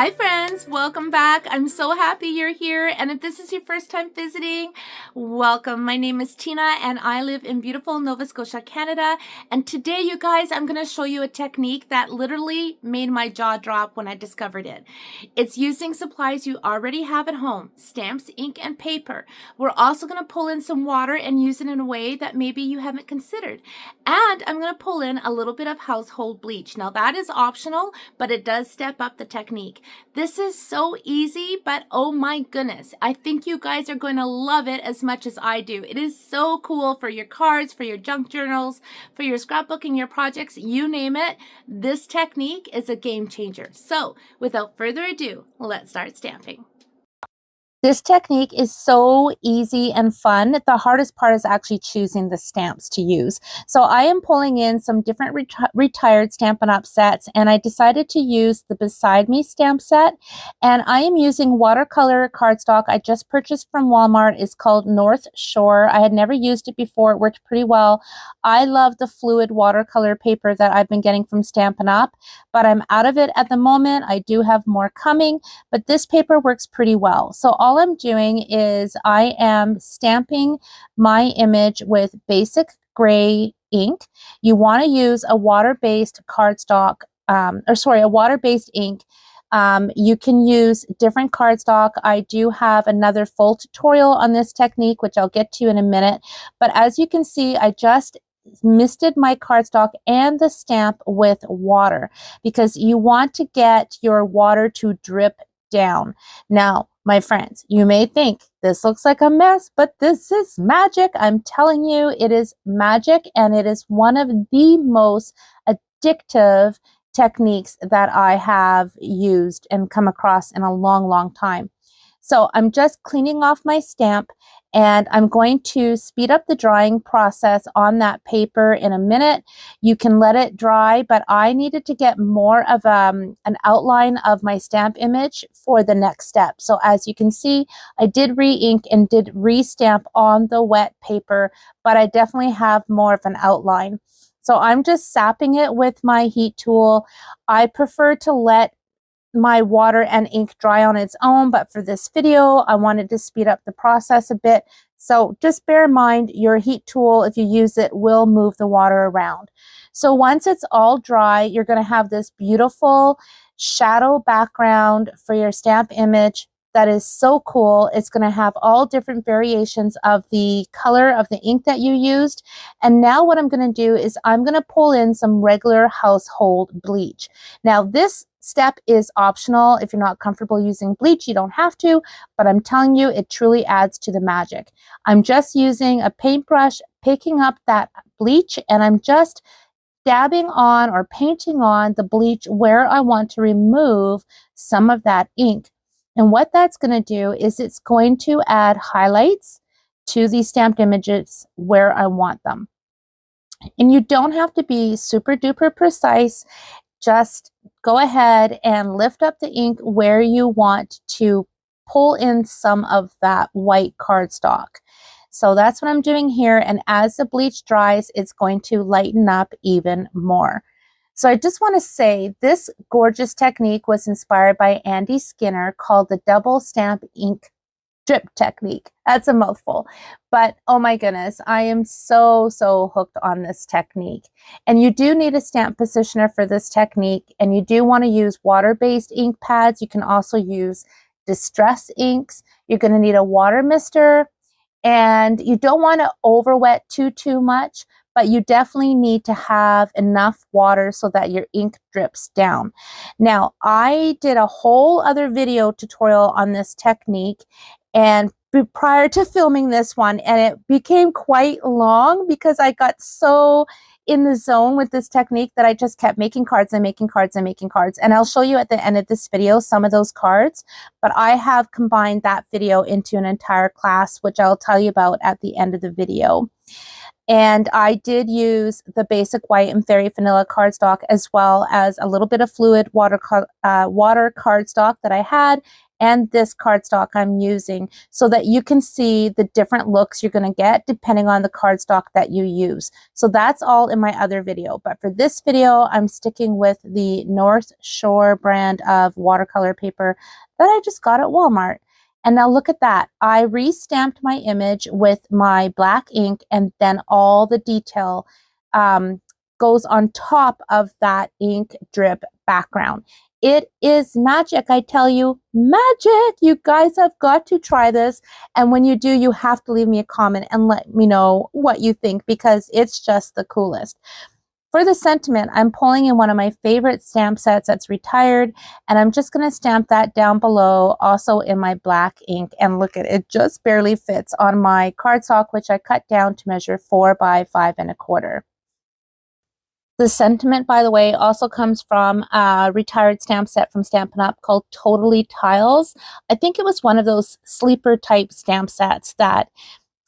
Hi friends, welcome back. I'm so happy you're here, and if this is your first time visiting, welcome. My name is Tina and I live in beautiful Nova Scotia, Canada, and today you guys, I'm going to show you a technique that literally made my jaw drop when I discovered it. It's using supplies you already have at home, stamps, ink, and paper. We're also going to pull in some water and use it in a way that maybe you haven't considered. And I'm going to pull in a little bit of household bleach. Now that is optional, but it does step up the technique. This is so easy, but oh my goodness, I think you guys are going to love it as much as I do. It is so cool for your cards, for your junk journals, for your scrapbooking, your projects, you name it. This technique is a game changer. So without further ado, let's start stamping. This technique is so easy and fun. The hardest part is actually choosing the stamps to use. So I am pulling in some different retired Stampin' Up! Sets, and I decided to use the Beside Me stamp set. And I am using watercolor cardstock I just purchased from Walmart. It's called North Shore. I had never used it before. It worked pretty well. I love the fluid watercolor paper that I've been getting from Stampin' Up!, but I'm out of it at the moment. I do have more coming, but this paper works pretty well. So all I'm doing is I am stamping my image with basic gray ink. You want to use a water-based cardstock, a water-based ink. You can use different cardstock. I do have another full tutorial on this technique, which I'll get to in a minute. But as you can see, I just misted my cardstock and the stamp with water because you want to get your water to drip down. Now, my friends, you may think this looks like a mess, but this is magic. I'm telling you, it is magic, and it is one of the most addictive techniques that I have used and come across in a long, long time. So I'm just cleaning off my stamp, and I'm going to speed up the drying process on that paper in a minute. You can let it dry, but I needed to get more of an outline of my stamp image for the next step. So as you can see, I did re-ink and did re-stamp on the wet paper, but I definitely have more of an outline. So I'm just sapping it with my heat tool. I prefer to let my water and ink dry on its own, but for this video I wanted to speed up the process a bit, so just bear in mind your heat tool, if you use it, will move the water around. So once it's all dry, you're going to have this beautiful shadow background for your stamp image that is so cool. It's going to have all different variations of the color of the ink that you used. And now what I'm going to do is I'm going to pull in some regular household bleach. Now this step is optional. If you're not comfortable using bleach, you don't have to, but I'm telling you, it truly adds to the magic. I'm just using a paintbrush, picking up that bleach, and I'm just dabbing on or painting on the bleach where I want to remove some of that ink. And what that's going to do is it's going to add highlights to these stamped images where I want them. And you don't have to be super duper precise. Just go ahead and lift up the ink where you want to pull in some of that white cardstock. So that's what I'm doing here. And as the bleach dries, it's going to lighten up even more. So I just want to say this gorgeous technique was inspired by Andy Skinner, called the double stamp ink drip technique. That's a mouthful, but oh my goodness, I am so hooked on this technique. And you do need a stamp positioner for this technique, and you do want to use water-based ink pads. You can also use distress inks. You're going to need a water mister, and you don't want to over wet too much, but you definitely need to have enough water so that your ink drips down. Now, I did a whole other video tutorial on this technique, and prior to filming this one, and it became quite long because I got so in the zone with this technique that I just kept making cards and making cards and making cards. And I'll show you at the end of this video some of those cards, but I have combined that video into an entire class, which I'll tell you about at the end of the video. And I did use the basic white and fairy vanilla cardstock, as well as a little bit of fluid water cardstock that I had, and this cardstock I'm using so that you can see the different looks you're going to get depending on the cardstock that you use. So that's all in my other video. But for this video, I'm sticking with the North Shore brand of watercolor paper that I just got at Walmart. And now look at that. I re-stamped my image with my black ink, and then all the detail goes on top of that ink drip background. It is magic, I tell you, magic. You guys have got to try this. And when you do, you have to leave me a comment and let me know what you think, because it's just the coolest. For the sentiment, I'm pulling in one of my favorite stamp sets that's retired, and I'm just going to stamp that down below, also in my black ink. And look at it, it just barely fits on my cardstock, which I cut down to measure 4 by 5 1/4. The sentiment, by the way, also comes from a retired stamp set from Stampin' Up! Called Totally Tiles. I think it was one of those sleeper type stamp sets that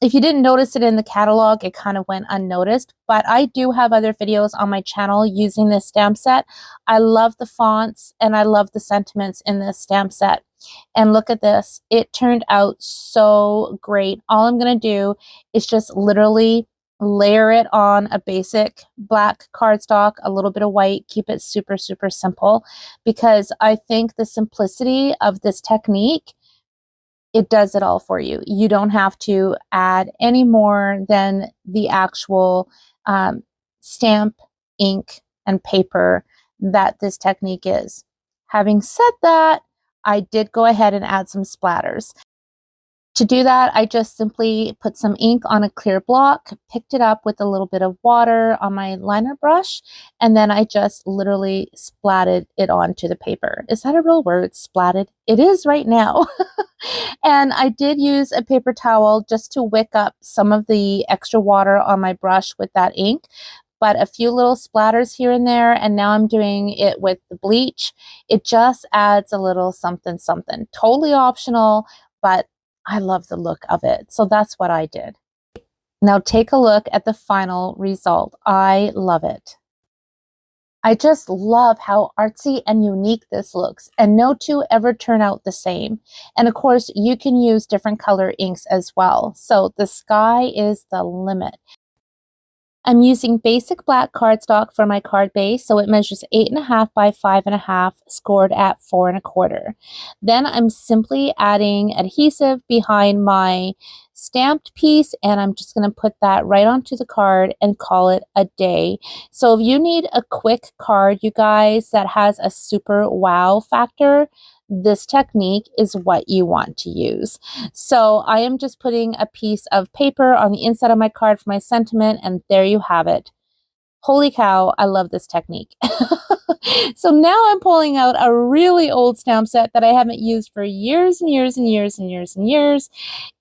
if you didn't notice it in the catalog, it kind of went unnoticed. But I do have other videos on my channel using this stamp set. I love the fonts and I love the sentiments in this stamp set. And look at this. It turned out so great. All I'm going to do is just literally layer it on a basic black cardstock, a little bit of white, keep it super, super simple, because I think the simplicity of this technique, it does it all for you. You don't have to add any more than the actual stamp, ink, and paper that this technique is. Having said that, I did go ahead and add some splatters. To do that, I just simply put some ink on a clear block, picked it up with a little bit of water on my liner brush, and then I just literally splatted it onto the paper. Is that a real word, splatted? It is right now. And I did use a paper towel just to wick up some of the extra water on my brush with that ink, but a few little splatters here and there, and now I'm doing it with the bleach. It just adds a little something, something. Totally optional, but I love the look of it. So that's what I did. Now take a look at the final result. I love it. I just love how artsy and unique this looks, and no two ever turn out the same. And of course, you can use different color inks as well. So the sky is the limit. I'm using basic black cardstock for my card base, so it measures 8.5 by 5.5, scored at 4 1/4. Then I'm simply adding adhesive behind my stamped piece, and I'm just going to put that right onto the card and call it a day. So if you need a quick card, you guys, that has a super wow factor, this technique is what you want to use. So I am just putting a piece of paper on the inside of my card for my sentiment, and there you have it. Holy cow, I love this technique. So now I'm pulling out a really old stamp set that I haven't used for years and years and years and years and years.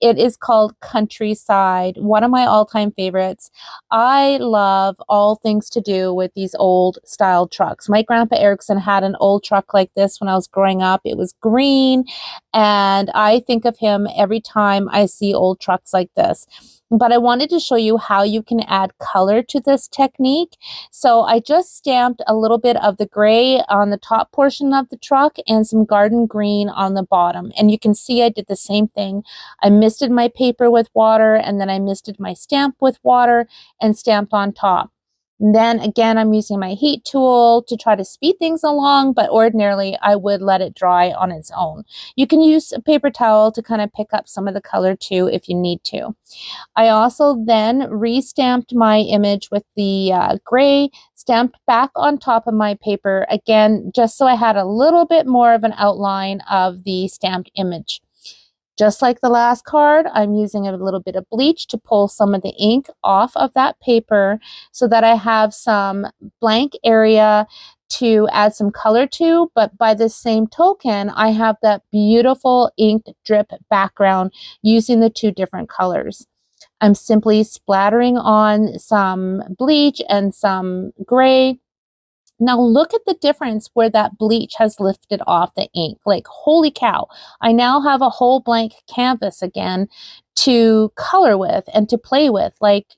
It is called Countryside, one of my all-time favorites. I love all things to do with these old style trucks. My grandpa Erickson had an old truck like this when I was growing up. It was green, and I think of him every time I see old trucks like this. But I wanted to show you how you can add color to this technique. So I just stamped a little bit of the gray on the top portion of the truck and some garden green on the bottom. And you can see I did the same thing. I misted my paper with water, and then I misted my stamp with water and stamped on top. And then again, I'm using my heat tool to try to speed things along, but ordinarily I would let it dry on its own. You can use a paper towel to kind of pick up some of the color too if you need to. I also then re-stamped my image with the gray, stamped back on top of my paper, again, just so I had a little bit more of an outline of the stamped image. Just like the last card, I'm using a little bit of bleach to pull some of the ink off of that paper so that I have some blank area to add some color to, but by the same token, I have that beautiful ink drip background using the two different colors. I'm simply splattering on some bleach and some gray. Now look at the difference where that bleach has lifted off the ink. Like, holy cow, I now have a whole blank canvas again to color with and to play with. Like,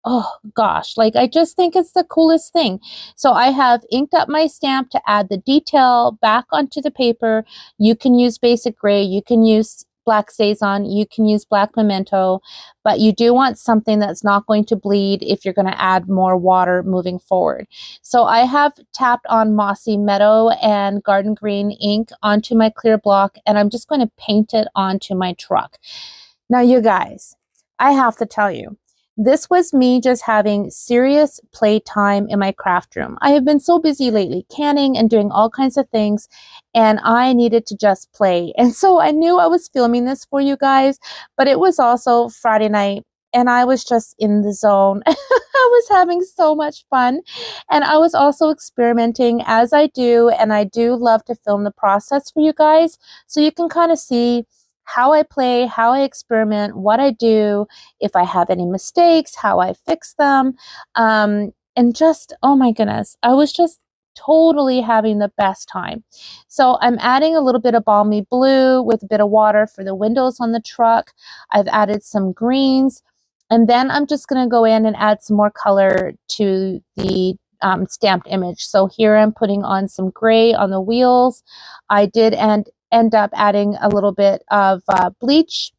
oh gosh, like I just think it's the coolest thing. So I have inked up my stamp to add the detail back onto the paper. You can use basic gray, you can use black StazOn, you can use black memento, but you do want something that's not going to bleed if you're going to add more water moving forward. So I have tapped on Mossy Meadow and Garden Green ink onto my clear block, and I'm just going to paint it onto my truck. Now, you guys, I have to tell you, this was me just having serious playtime in my craft room. I have been so busy lately, canning and doing all kinds of things, and I needed to just play. And so I knew I was filming this for you guys, but it was also Friday night, and I was just in the zone. I was having so much fun, and I was also experimenting as I do, and I do love to film the process for you guys, so you can kind of see how I play, how I experiment, what I do, if I have any mistakes, how I fix them. And just, oh my goodness, I was just totally having the best time. So I'm adding a little bit of balmy blue with a bit of water for the windows on the truck. I've added some greens. And then I'm just going to go in and add some more color to the stamped image. So here I'm putting on some gray on the wheels. I did end up adding a little bit of bleach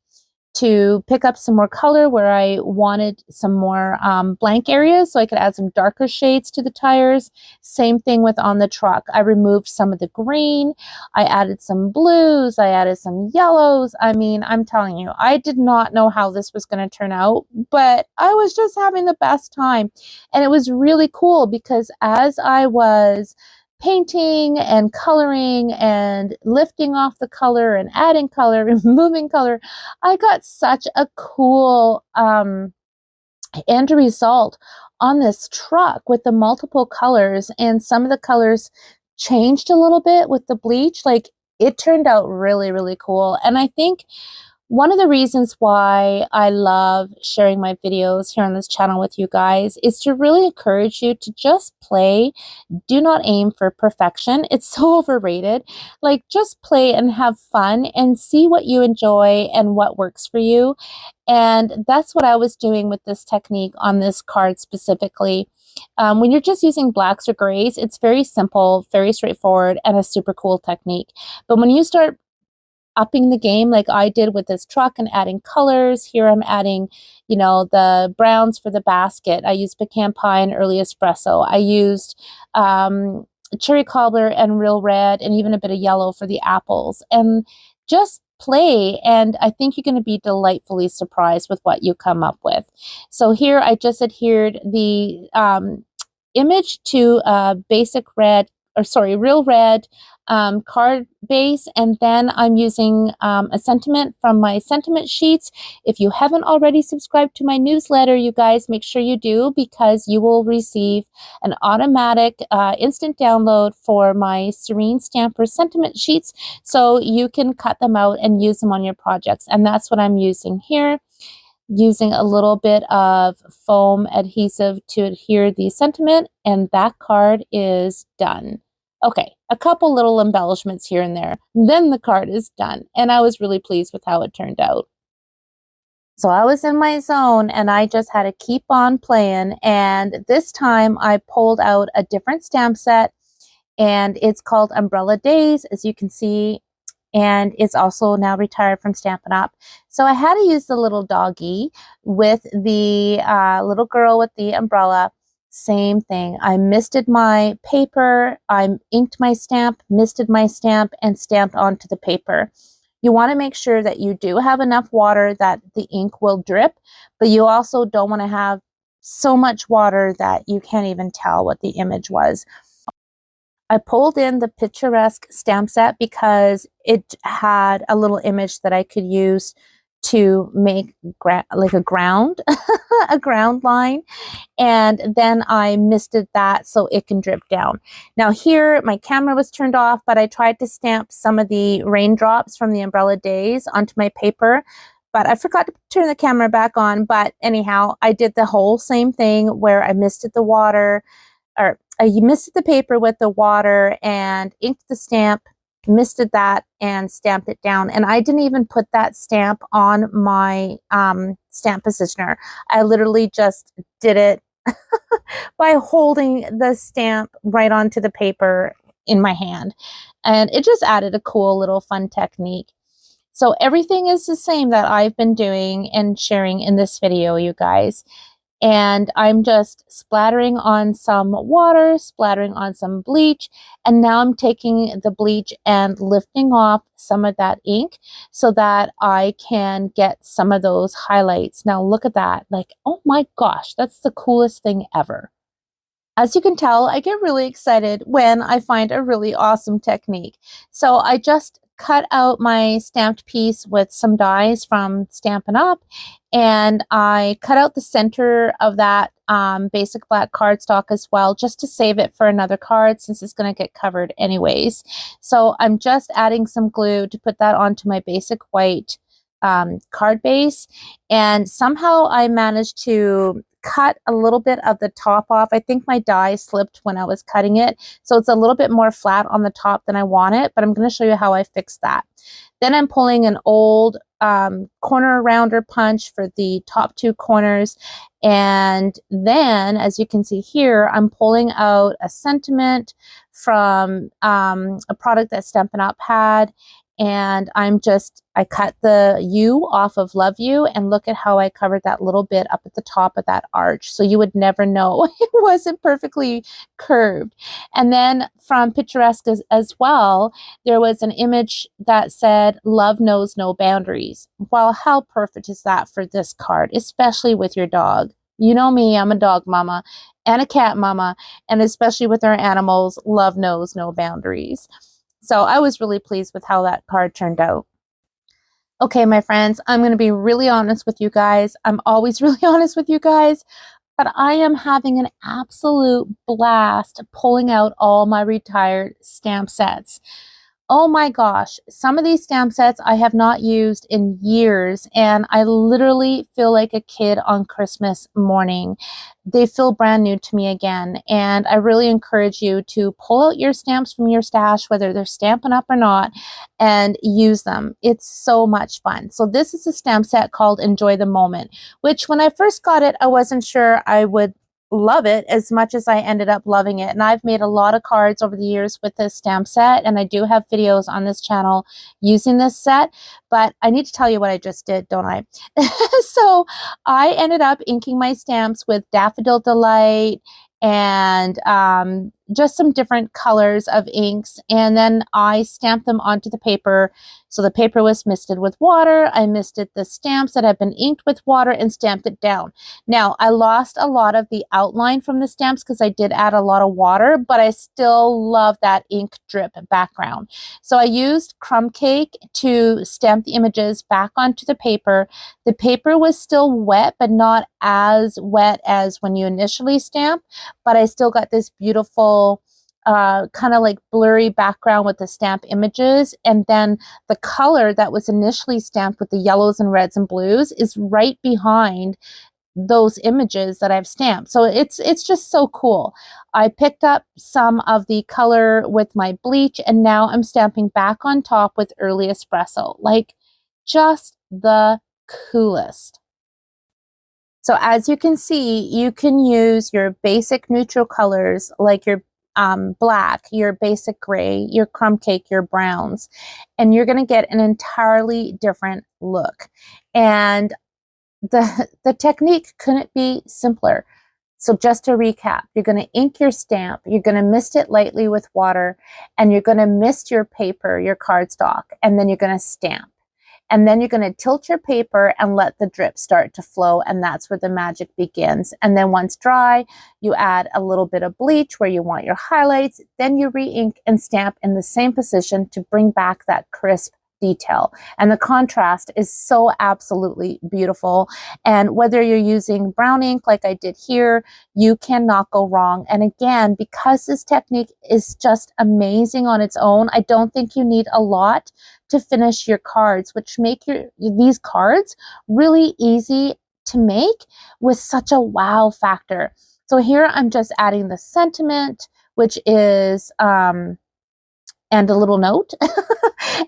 to pick up some more color where I wanted some more blank areas, so I could add some darker shades to the tires. Same thing with on the truck. I removed some of the green. I added some blues. I added some yellows. I mean, I'm telling you, I did not know how this was going to turn out, but I was just having the best time. And it was really cool because as I was painting and coloring and lifting off the color and adding color, removing color, I got such a cool end result on this truck with the multiple colors, and some of the colors changed a little bit with the bleach. Like, it turned out really, really cool. And I think one of the reasons why I love sharing my videos here on this channel with you guys is to really encourage you to just play. Do not aim for perfection. It's so overrated. Like, just play and have fun and see what you enjoy and what works for you. And that's what I was doing with this technique on this card specifically. When you're just using blacks or grays, it's very simple, very straightforward, and a super cool technique. But when you start upping the game like I did with this truck and adding colors, here I'm adding, you know, the browns for the basket. I used pecan pie and early espresso. I used cherry cobbler and real red and even a bit of yellow for the apples. And just play, and I think you're going to be delightfully surprised with what you come up with. So here I just adhered the image to a basic red, or sorry, real red card base, and then I'm using a sentiment from my sentiment sheets. If you haven't already subscribed to my newsletter, you guys, make sure you do, because you will receive an automatic instant download for my Serene Stamper sentiment sheets, so you can cut them out and use them on your projects. And that's what I'm using here, using a little bit of foam adhesive to adhere the sentiment, and that card is done. Okay, a couple little embellishments here and there, then the card is done, and I was really pleased with how it turned out. So I was in my zone, and I just had to keep on playing, and this time I pulled out a different stamp set, and it's called Umbrella Days, as you can see, and it's also now retired from Stampin' Up. So I had to use the little doggy with the little girl with the umbrella. Same thing. I misted my paper, I inked my stamp, misted my stamp, and stamped onto the paper. You want to make sure that you do have enough water that the ink will drip, but you also don't want to have so much water that you can't even tell what the image was. I pulled in the picturesque stamp set because it had a little image that I could use to make like a ground, a ground line. And then I misted that so it can drip down. Now here, my camera was turned off, but I tried to stamp some of the raindrops from the Umbrella Days onto my paper, but I forgot to turn the camera back on. But anyhow, I did the whole same thing where I misted the water, or I misted the paper with the water and inked the stamp, misted that, and stamped it down. And I didn't even put that stamp on my stamp positioner. I literally just did it by holding the stamp right onto the paper in my hand. And it just added a cool little fun technique. So everything is the same that I've been doing and sharing in this video, you guys. And I'm just splattering on some water, splattering on some bleach, and now I'm taking the bleach and lifting off some of that ink so that I can get some of those highlights. Now look at that, like, oh my gosh, that's the coolest thing ever. As you can tell, I get really excited when I find a really awesome technique. So I just cut out my stamped piece with some dies from Stampin' Up! And I cut out the center of that basic black cardstock as well, just to save it for another card since it's going to get covered anyways. So I'm just adding some glue to put that onto my basic white card base. And somehow I managed to cut a little bit of the top off. I think my die slipped when I was cutting it, so it's a little bit more flat on the top than I want it, but I'm going to show you how I fixed that. Then I'm pulling an old corner rounder punch for the top two corners, and then as you can see here, I'm pulling out a sentiment from a product that Stampin' Up! Had, and I cut the U off of Love You, and look at how I covered that little bit up at the top of that arch. So you would never know it wasn't perfectly curved. And then from Picturesque as well, there was an image that said, "Love knows no boundaries." Well, how perfect is that for this card, especially with your dog? You know me, I'm a dog mama and a cat mama, and especially with our animals, love knows no boundaries. So I was really pleased with how that card turned out. Okay, my friends, I'm going to be really honest with you guys. I'm always really honest with you guys, but I am having an absolute blast pulling out all my retired stamp sets. Oh my gosh, some of these stamp sets I have not used in years, and I literally feel like a kid on Christmas morning. They feel brand new to me again, and I really encourage you to pull out your stamps from your stash, whether they're Stampin' Up! Or not, and use them. It's so much fun. So this is a stamp set called Enjoy the Moment, which when I first got it, I wasn't sure I would love it as much as I ended up loving it. And I've made a lot of cards over the years with this stamp set, and I do have videos on this channel using this set, but I need to tell you what I just did, don't I? So I ended up inking my stamps with Daffodil Delight and just some different colors of inks, and then I stamped them onto the paper. So the paper was misted with water. I misted the stamps that had been inked with water and stamped it down. Now, I lost a lot of the outline from the stamps because I did add a lot of water, but I still love that ink drip background. So I used crumb cake to stamp the images back onto the paper. The paper was still wet, but not as wet as when you initially stamp, but I still got this beautiful kind of like blurry background with the stamp images, and then the color that was initially stamped with the yellows and reds and blues is right behind those images that I've stamped. So it's just so cool. I picked up some of the color with my bleach, and now I'm stamping back on top with early espresso. Like, just the coolest. So as you can see, you can use your basic neutral colors like your black, your basic gray, your crumb cake, your browns, and you're going to get an entirely different look. And the technique couldn't be simpler. So just to recap, you're going to ink your stamp, you're going to mist it lightly with water, and you're going to mist your paper, your cardstock, and then you're going to stamp. And then you're going to tilt your paper and let the drip start to flow, and that's where the magic begins. And then once dry, you add a little bit of bleach where you want your highlights, then you re-ink and stamp in the same position to bring back that crisp detail. And the contrast is so absolutely beautiful. And whether you're using brown ink like I did here, you cannot go wrong. And again, because this technique is just amazing on its own, I don't think you need a lot to finish your cards, which make these cards really easy to make with such a wow factor. So here I'm just adding the sentiment, which is and a little note.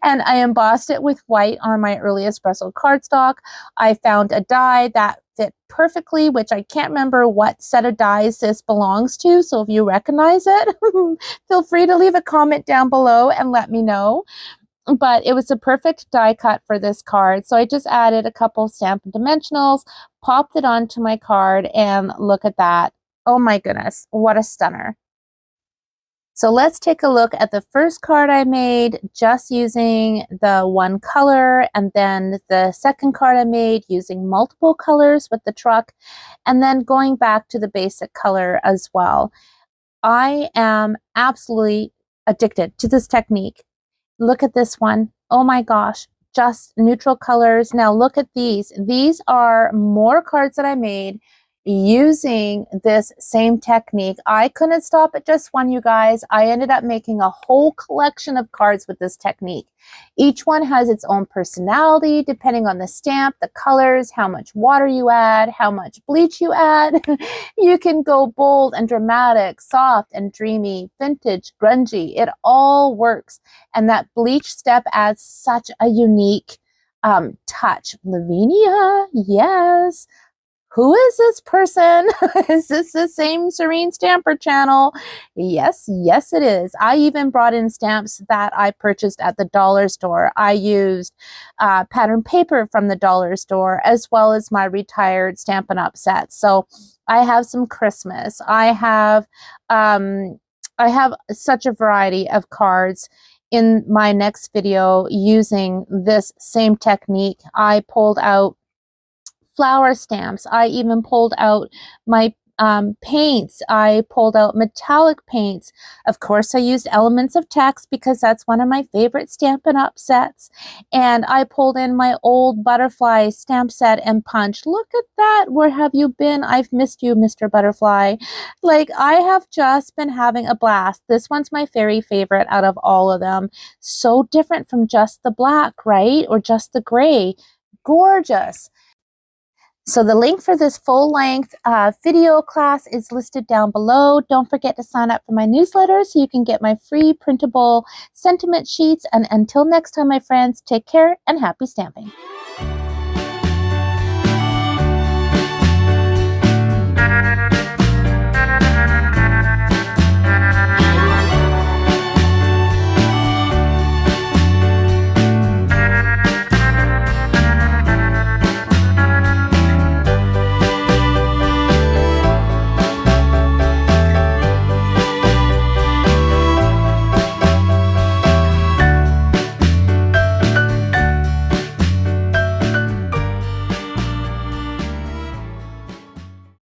And I embossed it with white on my early espresso cardstock. I found a die that fit perfectly, which I can't remember what set of dies this belongs to. So if you recognize it, feel free to leave a comment down below and let me know. But it was a perfect die cut for this card. So I just added a couple Stampin' Dimensionals, popped it onto my card, and look at that. Oh my goodness, what a stunner. So let's take a look at the first card I made just using the one color, and then the second card I made using multiple colors with the truck, and then going back to the basic color as well. I am absolutely addicted to this technique. Look at this one. Oh my gosh, just neutral colors. Now look at these. These are more cards that I made using this same technique. I couldn't stop at just one, you guys. I ended up making a whole collection of cards with this technique. Each one has its own personality depending on the stamp, the colors, how much water you add, how much bleach you add. You can go bold and dramatic, soft and dreamy, vintage, grungy. It all works. And that bleach step adds such a unique touch. Lavinia, yes. Who is this person? Is this the same Serene Stamper channel? Yes, yes it is. I even brought in stamps that I purchased at the dollar store. I used pattern paper from the dollar store, as well as my retired Stampin' Up! Sets. So I have some Christmas. I have such a variety of cards in my next video using this same technique. I pulled out flower stamps. I even pulled out my paints. I pulled out metallic paints. Of course, I used Elements of Text because that's one of my favorite Stampin' Up! Sets. And I pulled in my old Butterfly stamp set and punch. Look at that. Where have you been? I've missed you, Mr. Butterfly. Like, I have just been having a blast. This one's my very favorite out of all of them. So different from just the black, right? Or just the gray. Gorgeous. So the link for this full-length video class is listed down below. Don't forget to sign up for my newsletter so you can get my free printable sentiment sheets. And until next time, my friends, take care and happy stamping.